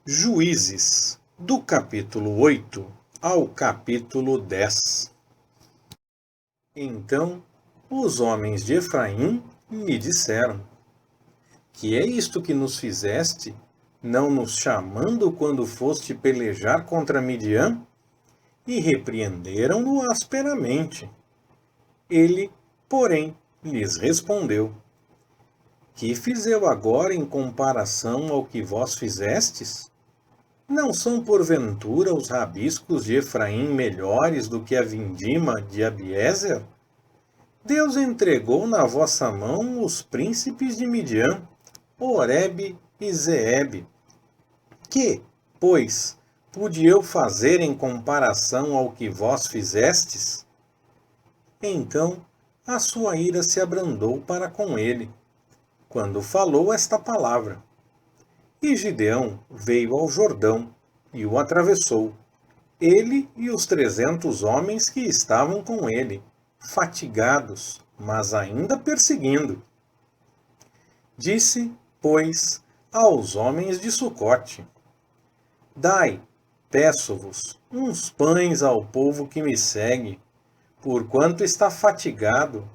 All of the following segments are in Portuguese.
Juízes, do capítulo 8 ao capítulo 10. Então os homens de Efraim me disseram: Que é isto que nos fizeste, não nos chamando quando foste pelejar contra Midian? E repreenderam-no asperamente. Ele, porém, lhes respondeu: Que fiz eu agora em comparação ao que vós fizestes? Não são porventura os rabiscos de Efraim melhores do que a vindima de Abiezer? Deus entregou na vossa mão os príncipes de Midian, Oreb e Zeebe. Que, pois, pude eu fazer em comparação ao que vós fizestes? Então a sua ira se abrandou para com ele, quando falou esta palavra. E Gideão veio ao Jordão e o atravessou, ele e os 300 homens que estavam com ele, fatigados, mas ainda perseguindo. Disse, pois, aos homens de Sucote: Dai, peço-vos, uns pães ao povo que me segue, porquanto está fatigado,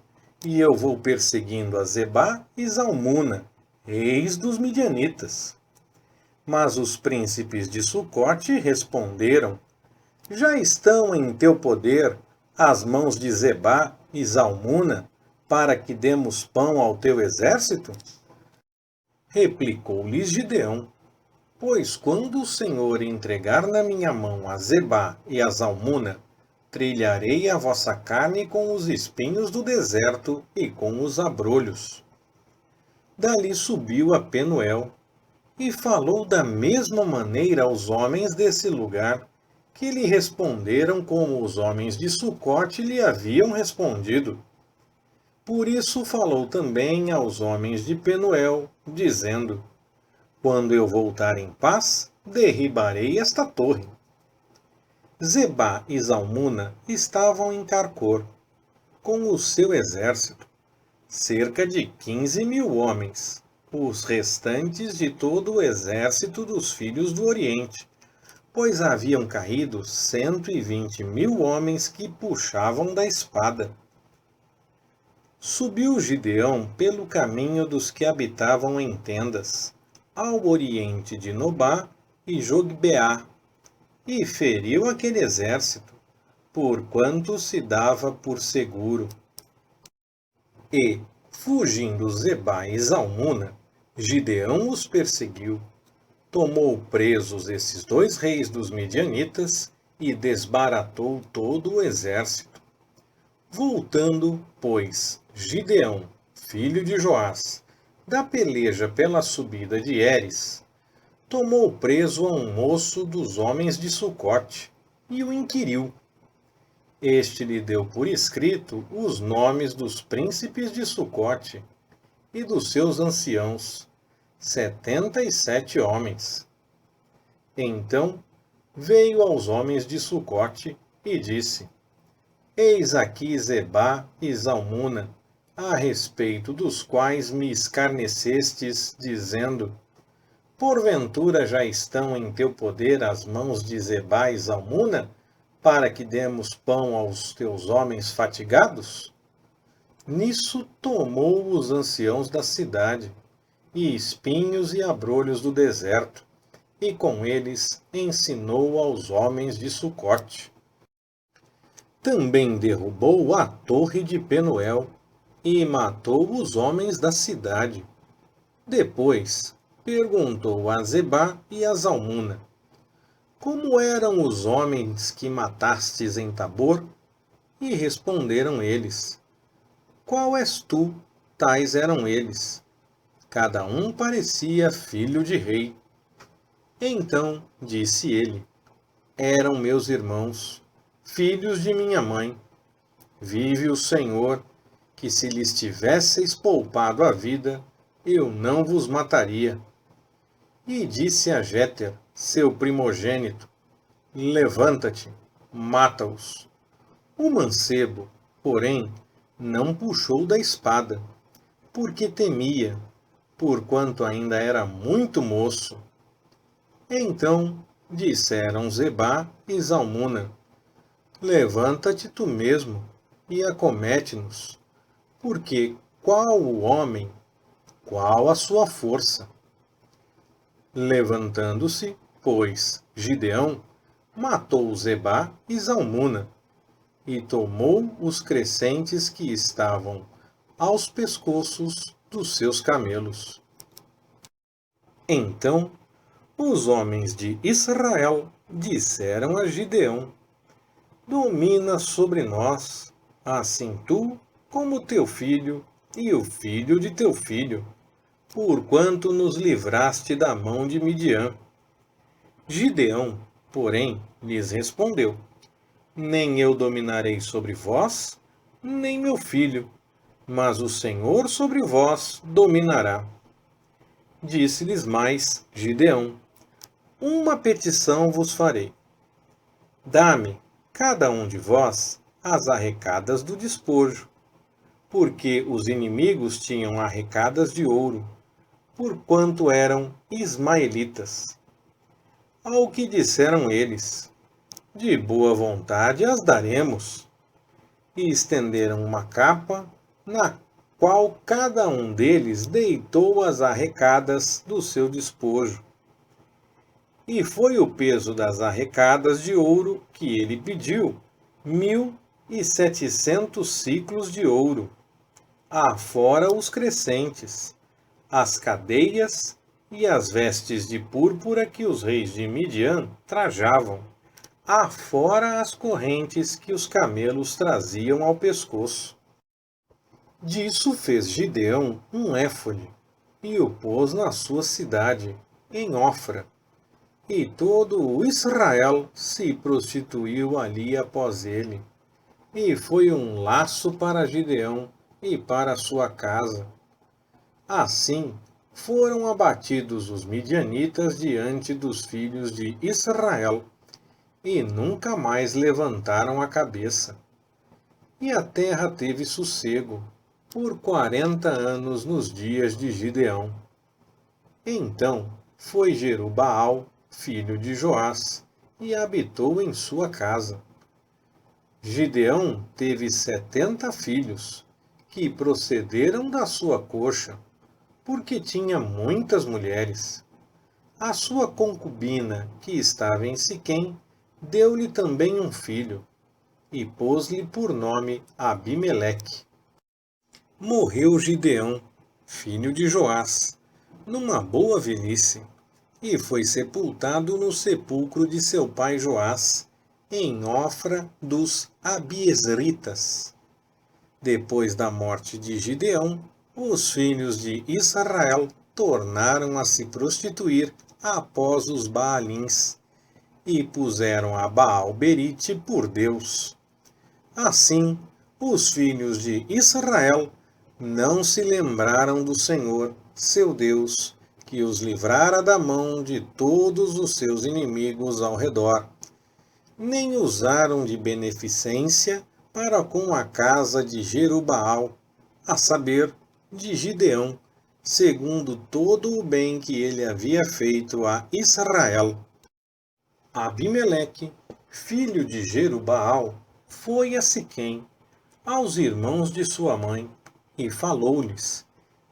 e eu vou perseguindo a Zebá e Zalmuna, reis dos midianitas. Mas os príncipes de Sucote responderam: Já estão em teu poder as mãos de Zebá e Zalmuna, para que demos pão ao teu exército? Replicou-lhes Gideão: Pois quando o Senhor entregar na minha mão a Zebá e a Zalmuna, trilharei a vossa carne com os espinhos do deserto e com os abrolhos. Dali subiu a Penuel, e falou da mesma maneira aos homens desse lugar, que lhe responderam como os homens de Sucote lhe haviam respondido. Por isso falou também aos homens de Penuel, dizendo: Quando eu voltar em paz, derribarei esta torre. Zebá e Zalmuna estavam em Carcor, com o seu exército, cerca de 15.000 homens, os restantes de todo o exército dos filhos do Oriente, pois haviam caído 120.000 homens que puxavam da espada. Subiu Gideão pelo caminho dos que habitavam em tendas, ao oriente de Nobá e Jogbeá, e feriu aquele exército, porquanto se dava por seguro. E, fugindo Zebá e Zalmuna, Gideão os perseguiu, tomou presos esses 2 reis dos midianitas e desbaratou todo o exército. Voltando, pois, Gideão, filho de Joás, da peleja pela subida de Heres, tomou preso a um moço dos homens de Sucote e o inquiriu. Este lhe deu por escrito os nomes dos príncipes de Sucote e dos seus anciãos, 77 homens. Então veio aos homens de Sucote e disse: Eis aqui Zebá e Zalmuna, a respeito dos quais me escarnecestes, dizendo: Porventura já estão em teu poder as mãos de Zebá e Zalmuna, para que demos pão aos teus homens fatigados? Nisso tomou os anciãos da cidade, e espinhos e abrolhos do deserto, e com eles ensinou aos homens de Sucote. Também derrubou a torre de Penuel, e matou os homens da cidade. Depois perguntou a Zebá e a Zalmuna: Como eram os homens que matastes em Tabor? E responderam eles: Qual és tu? Tais eram eles. Cada um parecia filho de rei. Então disse ele: Eram meus irmãos, filhos de minha mãe. Vive o Senhor, que se lhes tivesseis poupado a vida, eu não vos mataria. E disse a Jéter, seu primogênito: Levanta-te, mata-os. O mancebo, porém, não puxou da espada, porque temia, porquanto ainda era muito moço. Então disseram Zebá e Zalmuna: Levanta-te tu mesmo e acomete-nos, porque qual o homem, qual a sua força? Levantando-se, pois, Gideão, matou Zebá e Zalmuna, e tomou os crescentes que estavam aos pescoços dos seus camelos. Então os homens de Israel disseram a Gideão: Domina sobre nós, assim tu, como teu filho e o filho de teu filho, porquanto nos livraste da mão de Midian. Gideão, porém, lhes respondeu: Nem eu dominarei sobre vós, nem meu filho, mas o Senhor sobre vós dominará. Disse-lhes mais Gideão: Uma petição vos farei. Dá-me, cada um de vós, as arrecadas do despojo, porque os inimigos tinham arrecadas de ouro, porquanto eram ismaelitas. Ao que disseram eles: De boa vontade as daremos. E estenderam uma capa, na qual cada um deles deitou as arrecadas do seu despojo. E foi o peso das arrecadas de ouro que ele pediu, 1.700 siclos de ouro, afora os crescentes, as cadeias e as vestes de púrpura que os reis de Midian trajavam, afora as correntes que os camelos traziam ao pescoço. Disso fez Gideão um éfode, e o pôs na sua cidade, em Ofra. E todo o Israel se prostituiu ali após ele. E foi um laço para Gideão e para sua casa. Assim foram abatidos os midianitas diante dos filhos de Israel, e nunca mais levantaram a cabeça. E a terra teve sossego por 40 anos nos dias de Gideão. Então foi Jerubaal, filho de Joás, e habitou em sua casa. Gideão teve 70 filhos, que procederam da sua coxa, porque tinha muitas mulheres. A sua concubina, que estava em Siquém, deu-lhe também um filho, e pôs-lhe por nome Abimeleque. Morreu Gideão, filho de Joás, numa boa velhice, e foi sepultado no sepulcro de seu pai Joás, em Ofra dos Abiezritas. Depois da morte de Gideão, os filhos de Israel tornaram a se prostituir após os Baalins, e puseram a Baal-Berite por Deus. Assim, os filhos de Israel não se lembraram do Senhor, seu Deus, que os livrara da mão de todos os seus inimigos ao redor, nem usaram de beneficência para com a casa de Jerubaal, a saber, de Gideão, segundo todo o bem que ele havia feito a Israel. Abimeleque, filho de Jerubaal, foi a Siquém, aos irmãos de sua mãe, e falou-lhes,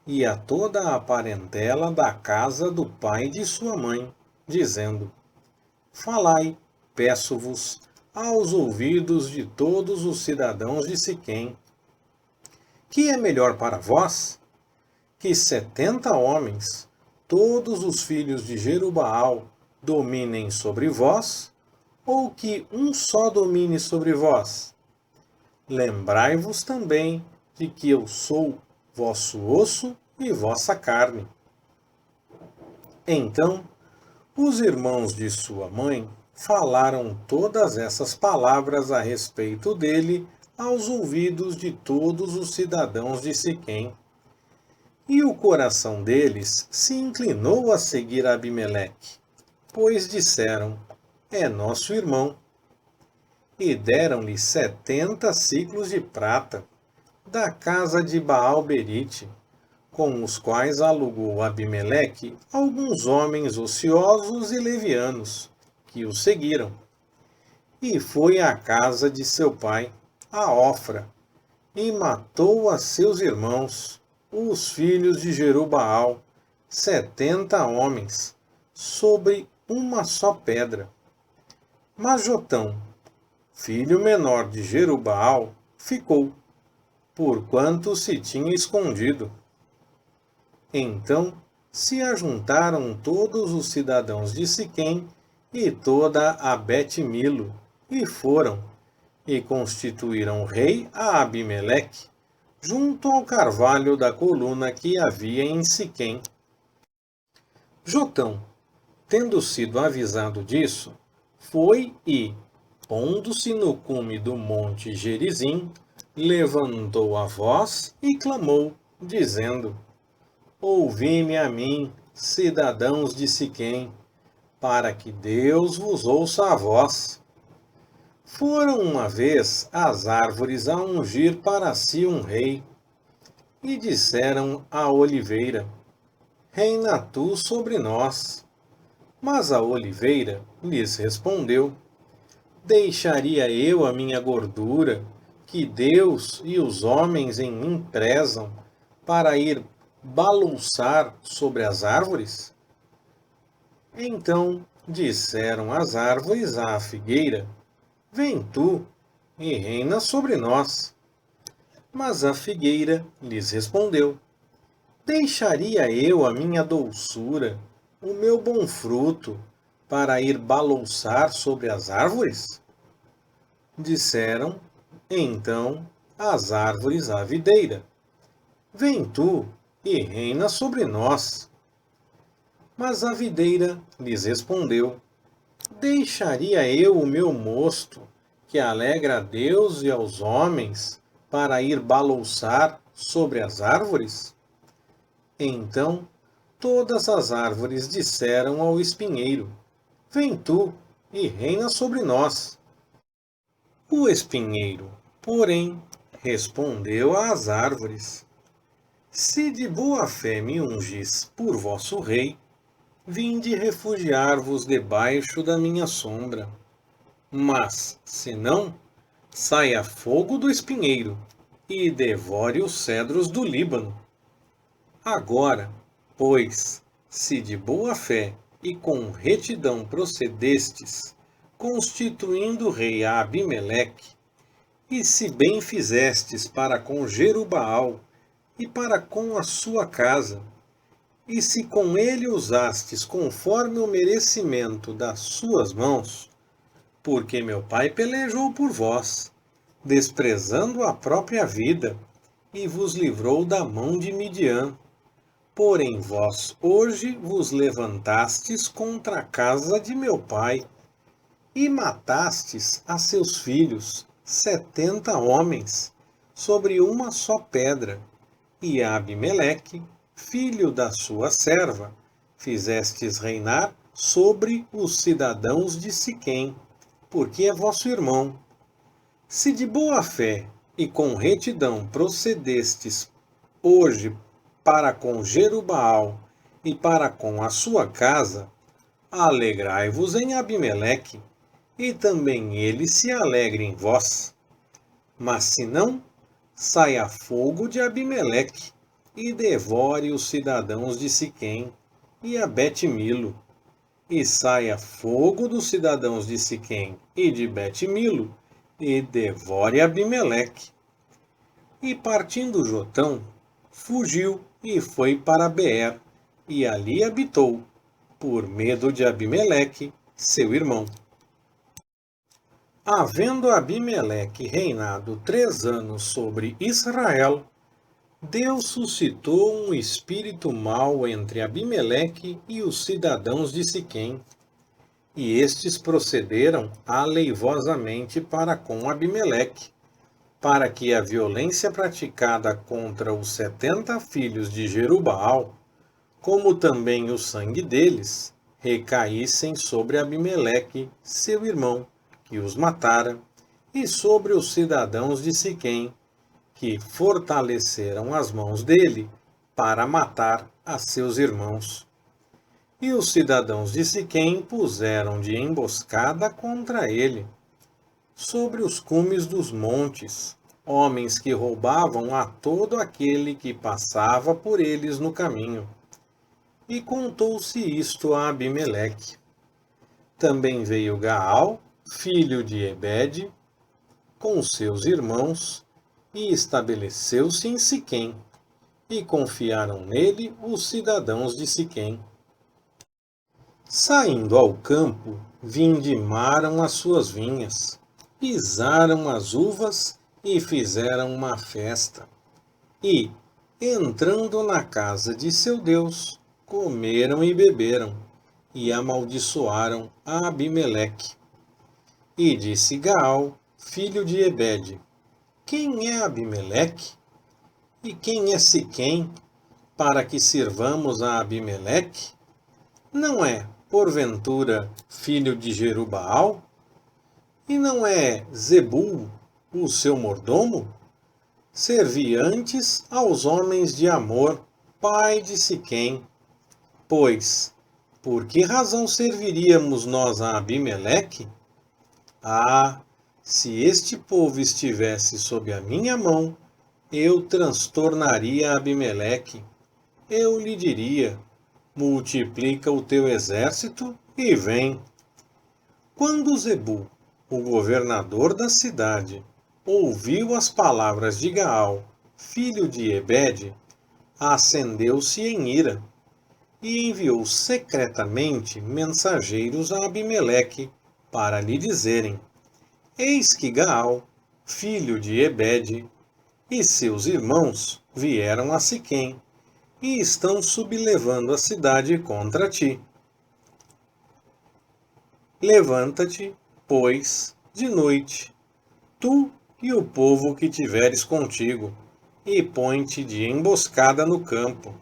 e a toda a parentela da casa do pai de sua mãe, dizendo: Falai, peço-vos, aos ouvidos de todos os cidadãos de Siquém. Que é melhor para vós? Que 70 homens, todos os filhos de Jerubaal, dominem sobre vós, ou que um só domine sobre vós? Lembrai-vos também de que eu sou vosso osso e vossa carne. Então, os irmãos de sua mãe falaram todas essas palavras a respeito dele aos ouvidos de todos os cidadãos de Siquém. E o coração deles se inclinou a seguir Abimeleque, pois disseram: É nosso irmão. E deram-lhe 70 siclos de prata, da casa de Baal-Berite, com os quais alugou Abimeleque alguns homens ociosos e levianos, que o seguiram, e foi à casa de seu pai, a Ofra, e matou a seus irmãos, os filhos de Jerubaal, 70 homens, sobre uma só pedra. Mas Jotão, filho menor de Jerubaal, ficou, porquanto se tinha escondido. Então se ajuntaram todos os cidadãos de Siquém e toda a Bet-Milo, e foram, e constituíram rei a Abimeleque, junto ao carvalho da coluna que havia em Siquém. Jotão, tendo sido avisado disso, foi e, pondo-se no cume do monte Gerizim, levantou a voz e clamou, dizendo: Ouvi-me a mim, cidadãos de Siquém, para que Deus vos ouça a voz. Foram uma vez as árvores a ungir para si um rei, e disseram à oliveira: Reina tu sobre nós. Mas a oliveira lhes respondeu: Deixaria eu a minha gordura, que Deus e os homens em mim prezam, para ir balouçar sobre as árvores? Então disseram as árvores à figueira: Vem tu e reina sobre nós. Mas a figueira lhes respondeu: Deixaria eu a minha doçura, o meu bom fruto, para ir balouçar sobre as árvores? Disseram, então, as árvores à videira: Vem tu e reina sobre nós. Mas a videira lhes respondeu: Deixaria eu o meu mosto, que alegra a Deus e aos homens, para ir balouçar sobre as árvores? Então todas as árvores disseram ao espinheiro: Vem tu e reina sobre nós. O espinheiro, porém, respondeu às árvores: Se de boa fé me ungis por vosso rei, vinde refugiar-vos debaixo da minha sombra. Mas, se não, saia fogo do espinheiro e devore os cedros do Líbano. Agora, pois, se de boa fé e com retidão procedestes, constituindo rei a Abimeleque, e se bem fizestes para com Jerubaal e para com a sua casa, e se com ele usastes conforme o merecimento das suas mãos, porque meu pai pelejou por vós, desprezando a própria vida, e vos livrou da mão de Midian. Porém vós hoje vos levantastes contra a casa de meu pai, e matastes a seus filhos, 70 homens, sobre uma só pedra, e a Abimeleque, filho da sua serva, fizestes reinar sobre os cidadãos de Siquém, porque é vosso irmão. Se de boa fé e com retidão procedestes hoje para com Jerubaal e para com a sua casa, alegrai-vos em Abimeleque, e também ele se alegre em vós. Mas se não, saia fogo de Abimeleque, e devore os cidadãos de Siquém e a Bet-Milo, e saia fogo dos cidadãos de Siquém e de Bet-Milo, e devore Abimeleque. E partindo Jotão, fugiu e foi para Beer, e ali habitou, por medo de Abimeleque, seu irmão. Havendo Abimeleque reinado 3 anos sobre Israel, Deus suscitou um espírito mau entre Abimeleque e os cidadãos de Siquém, e estes procederam aleivosamente para com Abimeleque, para que a violência praticada contra os 70 filhos de Jerubaal, como também o sangue deles, recaíssem sobre Abimeleque, seu irmão, que os matara, e sobre os cidadãos de Siquém, que fortaleceram as mãos dele, para matar a seus irmãos. E os cidadãos de Siquém puseram de emboscada contra ele, sobre os cumes dos montes, homens que roubavam a todo aquele que passava por eles no caminho. E contou-se isto a Abimeleque. Também veio Gaal, filho de Ebede, com seus irmãos, e estabeleceu-se em Siquém, e confiaram nele os cidadãos de Siquém. Saindo ao campo, vindimaram as suas vinhas, pisaram as uvas e fizeram uma festa. E, entrando na casa de seu Deus, comeram e beberam, e amaldiçoaram a Abimeleque. E disse Gaal, filho de Ebede: Quem é Abimeleque? E quem é Siquém, para que sirvamos a Abimeleque? Não é, porventura, filho de Jerubaal? E não é Zebul, o seu mordomo? Servi antes aos homens de Amor, pai de Siquém. Pois, por que razão serviríamos nós a Abimeleque? Ah, se este povo estivesse sob a minha mão, eu transtornaria Abimeleque. Eu lhe diria: multiplica o teu exército e vem. Quando Zebul, o governador da cidade, ouviu as palavras de Gaal, filho de Ebede, acendeu-se em ira e enviou secretamente mensageiros a Abimeleque para lhe dizerem: Eis que Gaal, filho de Ebede, e seus irmãos vieram a Siquém e estão sublevando a cidade contra ti. Levanta-te, pois, de noite, tu e o povo que tiveres contigo, e põe-te de emboscada no campo.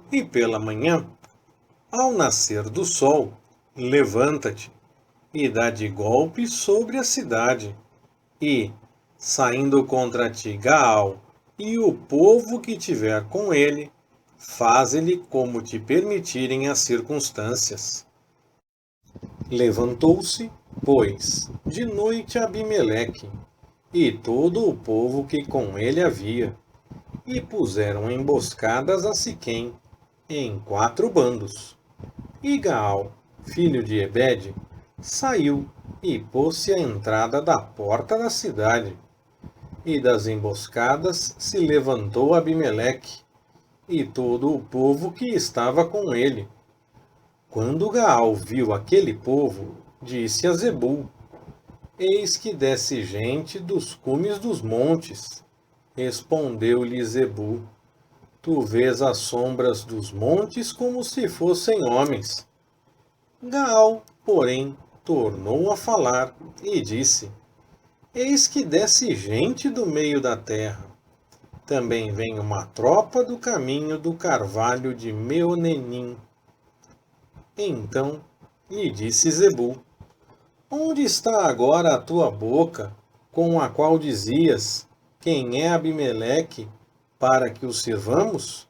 E pela manhã, ao nascer do sol, levanta-te e dá de golpe sobre a cidade, e, saindo contra ti Gaal e o povo que tiver com ele, faze-lhe como te permitirem as circunstâncias. Levantou-se, pois, de noite Abimeleque, e todo o povo que com ele havia, e puseram emboscadas a Siquém, em 4 bandos. E Gaal, filho de Ebede, saiu e pôs-se à entrada da porta da cidade. E das emboscadas se levantou Abimeleque, e todo o povo que estava com ele. Quando Gaal viu aquele povo, disse a Zebul: Eis que desce gente dos cumes dos montes. Respondeu-lhe Zebul: Tu vês as sombras dos montes como se fossem homens. Gaal, porém, tornou a falar e disse: Eis que desce gente do meio da terra. Também vem uma tropa do caminho do carvalho de Meonenim. Então lhe disse Zebul: Onde está agora a tua boca, com a qual dizias: Quem é Abimeleque, para que o sirvamos?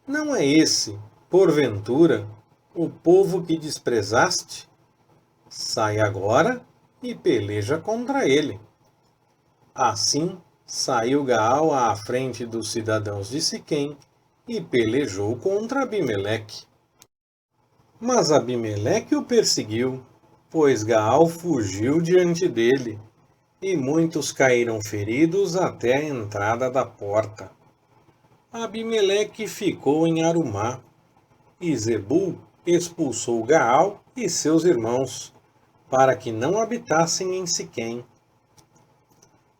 Não é esse, porventura, o povo que desprezaste? Sai agora e peleja contra ele. Assim saiu Gaal à frente dos cidadãos de Siquém e pelejou contra Abimeleque. Mas Abimeleque o perseguiu, pois Gaal fugiu diante dele, e muitos caíram feridos até a entrada da porta. Abimeleque ficou em Arumá, e Zebul expulsou Gaal e seus irmãos, para que não habitassem em Siquém.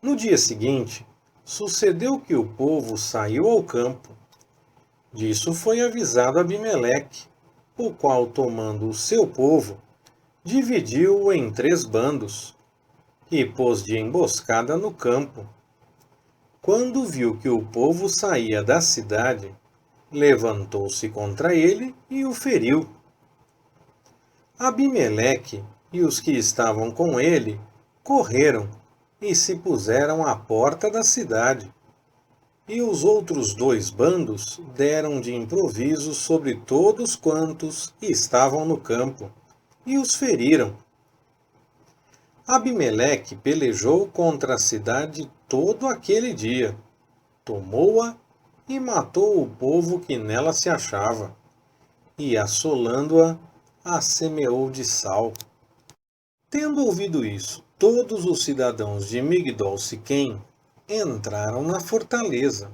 No dia seguinte, sucedeu que o povo saiu ao campo. Disso foi avisado Abimeleque, o qual, tomando o seu povo, dividiu-o em 3 bandos, e pôs de emboscada no campo. Quando viu que o povo saía da cidade, levantou-se contra ele e o feriu. Abimeleque e os que estavam com ele correram e se puseram à porta da cidade. E os outros dois bandos deram de improviso sobre todos quantos estavam no campo, e os feriram. Abimeleque pelejou contra a cidade todo aquele dia, tomou-a e matou o povo que nela se achava, e assolando-a, a semeou de sal. Tendo ouvido isso, todos os cidadãos de Migdol-Siquém entraram na fortaleza,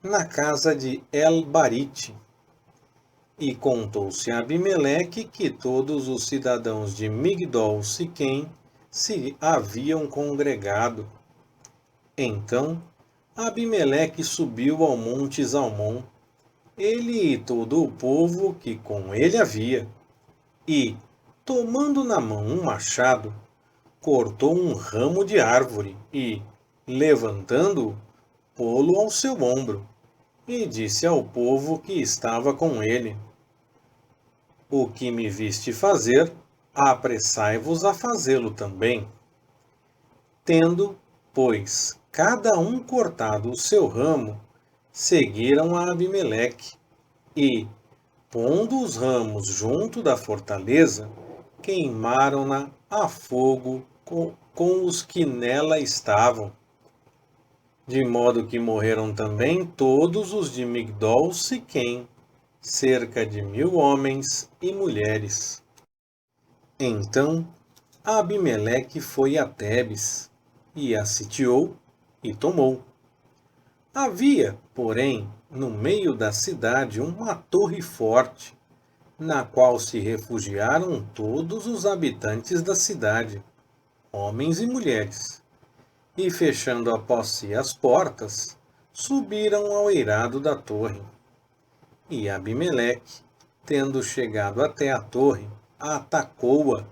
na casa de El-Barite. E contou-se a Abimeleque que todos os cidadãos de Migdol-Siquém se haviam congregado. Então Abimeleque subiu ao monte Zalmon, ele e todo o povo que com ele havia, e, tomando na mão um machado, cortou um ramo de árvore e, levantando-o, pô-lo ao seu ombro, e disse ao povo que estava com ele: O que me viste fazer, apressai-vos a fazê-lo também. Tendo, pois, cada um cortado o seu ramo, seguiram a Abimeleque, e, pondo os ramos junto da fortaleza, queimaram-na a fogo com os que nela estavam. De modo que morreram também todos os de Migdol-Siquém, cerca de 1000 homens e mulheres. Então Abimeleque foi a Tebes, e a sitiou e tomou. Havia, porém, no meio da cidade uma torre forte, na qual se refugiaram todos os habitantes da cidade, homens e mulheres, e fechando após si as portas, subiram ao eirado da torre. E Abimeleque, tendo chegado até a torre, atacou-a,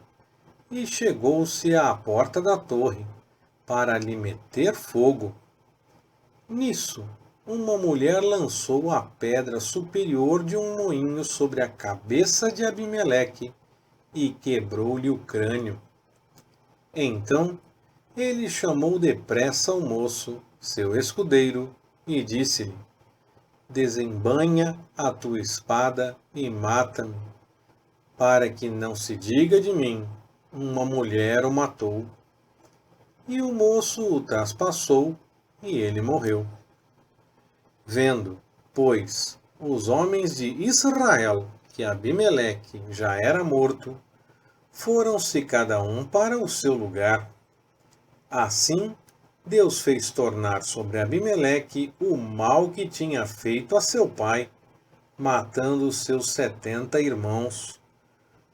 e chegou-se à porta da torre, para lhe meter fogo. Nisso, uma mulher lançou a pedra superior de um moinho sobre a cabeça de Abimeleque e quebrou-lhe o crânio. Então ele chamou depressa o moço, seu escudeiro, e disse-lhe: Desembainha a tua espada e mata-me, para que não se diga de mim, uma mulher o matou. E o moço o traspassou, e ele morreu. Vendo, pois, os homens de Israel que Abimeleque já era morto, foram-se cada um para o seu lugar. Assim, Deus fez tornar sobre Abimeleque o mal que tinha feito a seu pai, matando os seus 70 irmãos,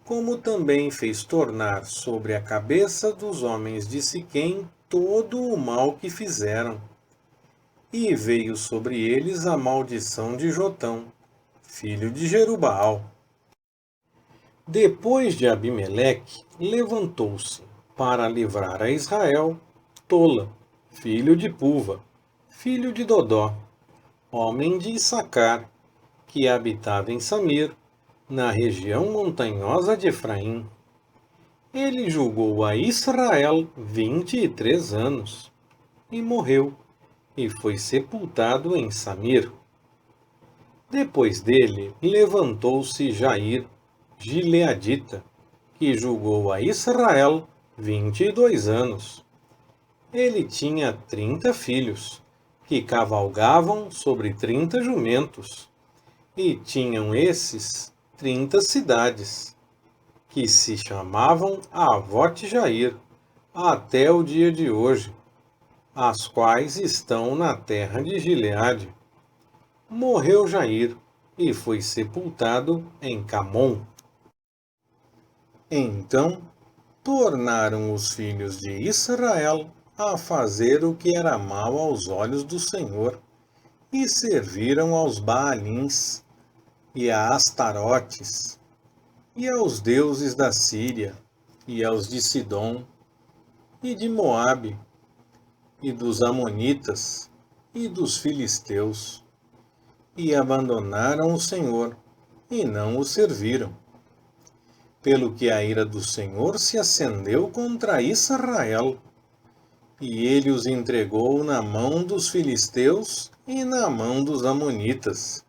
como também fez tornar sobre a cabeça dos homens de Siquém todo o mal que fizeram. E veio sobre eles a maldição de Jotão, filho de Jerubaal. Depois de Abimeleque, levantou-se para livrar a Israel Tola, filho de Puva, filho de Dodó, homem de Issacar, que habitava em Samir, na região montanhosa de Efraim. Ele julgou a Israel 23 anos, e morreu, e foi sepultado em Samir. Depois dele, levantou-se Jair, gileadita, que julgou a Israel 22 anos. Ele tinha 30 filhos, que cavalgavam sobre 30 jumentos, e tinham esses 30 cidades, que se chamavam Avote-Jair, até o dia de hoje, as quais estão na terra de Gileade. Morreu Jair, e foi sepultado em Camom. Então tornaram os filhos de Israel a fazer o que era mal aos olhos do Senhor, e serviram aos Baalins, e a Astarotes, e aos deuses da Síria, e aos de Sidom, e de Moabe, e dos Amonitas, e dos Filisteus, e abandonaram o Senhor, e não o serviram. Pelo que a ira do Senhor se acendeu contra Israel, e ele os entregou na mão dos filisteus e na mão dos amonitas,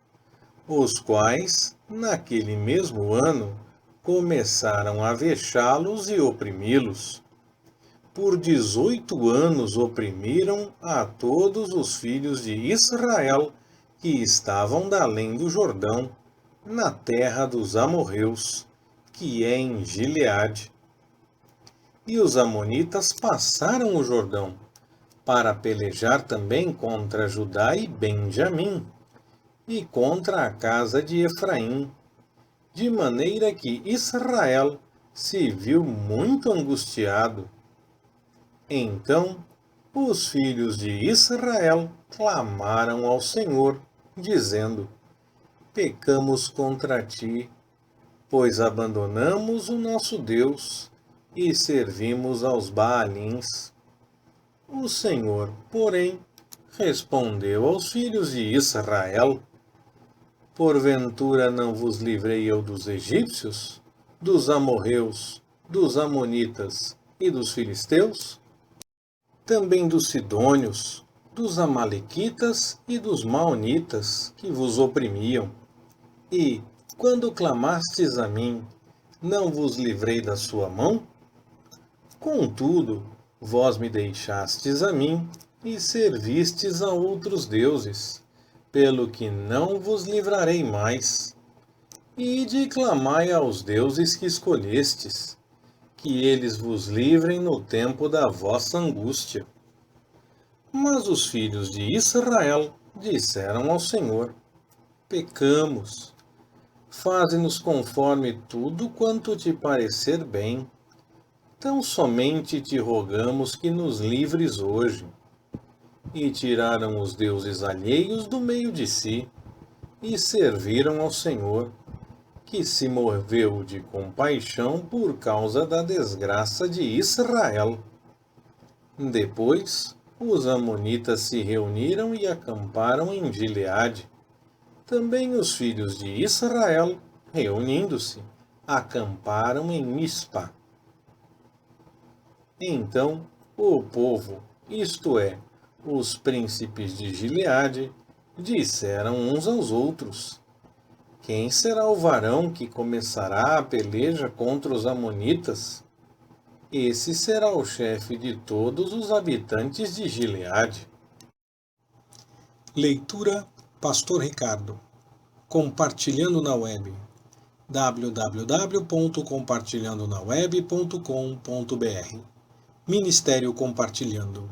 os quais, naquele mesmo ano, começaram a vexá-los e oprimi-los. Por 18 anos oprimiram a todos os filhos de Israel que estavam da além do Jordão, na terra dos amorreus, que é em Gileade. E os amonitas passaram o Jordão, para pelejar também contra Judá e Benjamim, e contra a casa de Efraim, de maneira que Israel se viu muito angustiado. Então os filhos de Israel clamaram ao Senhor, dizendo: Pecamos contra ti, pois abandonamos o nosso Deus e servimos aos Baalins. O Senhor, porém, respondeu aos filhos de Israel: Porventura não vos livrei eu dos egípcios, dos amorreus, dos amonitas e dos filisteus? Também dos sidônios, dos amalequitas e dos maonitas, que vos oprimiam. E, quando clamastes a mim, não vos livrei da sua mão? Contudo, vós me deixastes a mim e servistes a outros deuses, pelo que não vos livrarei mais. Ide e clamai aos deuses que escolhestes, que eles vos livrem no tempo da vossa angústia. Mas os filhos de Israel disseram ao Senhor: Pecamos. Faze-nos conforme tudo quanto te parecer bem. Tão somente te rogamos que nos livres hoje. E tiraram os deuses alheios do meio de si, e serviram ao Senhor, que se moveu de compaixão por causa da desgraça de Israel. Depois, os amonitas se reuniram e acamparam em Gileade. Também os filhos de Israel, reunindo-se, acamparam em Mispa. Então o povo, isto é, os príncipes de Gileade, disseram uns aos outros: Quem será o varão que começará a peleja contra os amonitas? Esse será o chefe de todos os habitantes de Gileade. Leitura Pastor Ricardo. Compartilhando na web. www.compartilhandonaweb.com.br Ministério Compartilhando.